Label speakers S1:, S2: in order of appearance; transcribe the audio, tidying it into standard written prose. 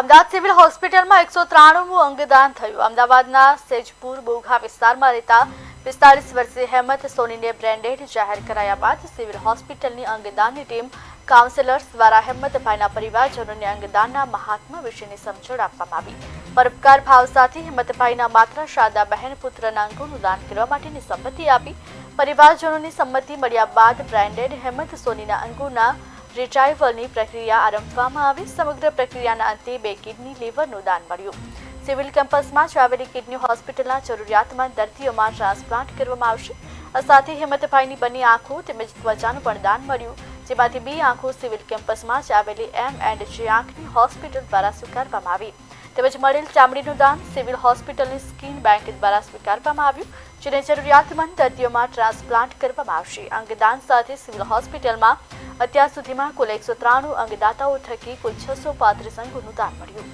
S1: Ahmedabad civil હોસ્પિટલમાં 193મું અંગદાન થયું। અમદાવાદના સેજપુર બોઘા વિસ્તારમાં રહેતા 45 વર્ષીય હેમંત સોનીને બ્રેન્ડેડ જાહેર કરાયા બાદ સિવિલ હોસ્પિટલની અંગદાનની ટીમ કાઉન્સિલર્સ દ્વારા હેમંતભાઈના પરિવારજનોને અંગદાનના મહાત્મ્ય વિશેની સમજણ આપવામાં આવી। પરોપકાર ભાવ સાથે હેમંતભાઈના માત્ર શારદાબહેન પુત્રના અંગોનું દાન કરવા માટેની સંમતિ આપી। પરિવારજનોની સંમતિ મળ્યા બાદ બ્રેન્ડેડ હેમંત સોનીના અંગોના રિટ્રાઇવલની પ્રક્રિયા આરંભવામાં આવી। સમગ્ર પ્રક્રિયાના અંતે 2 કિડની લીવરનું દાન મળ્યું। સિવિલ કેમ્પસમાં આવેલી કિડની હોસ્પિટલના જરૂરિયાતમંદ દર્દીઓમાં ટ્રાન્સપ્લાન્ટ કરવામાં આવશે। આ સાથે હેમંતભાઈની બંને આંખો તેમજ ત્વચાનું પણ દાન મળ્યું, જેમાંથી 2 આંખો સિવિલ કેમ્પસમાં આવેલી M&J આંખની હોસ્પિટલ દ્વારા સ્વીકારવામાં આવી। તેમજ મળેલ ચામડીનું દાન સિવિલ હોસ્પિટલની સ્કિન બેંક દ્વારા સ્વીકારવામાં આવ્યું, જેને જરૂરિયાતમંદ દર્દીઓમાં ટ્રાન્સપ્લાન્ટ કરવામાં આવશે। અંગદાન સાથે સિવિલ હોસ્પિટલમાં અત્યાર સુધીમાં કુલ 193 અંગદાતાઓ થકી કુલ 635 અંગોનું દાન મળ્યું।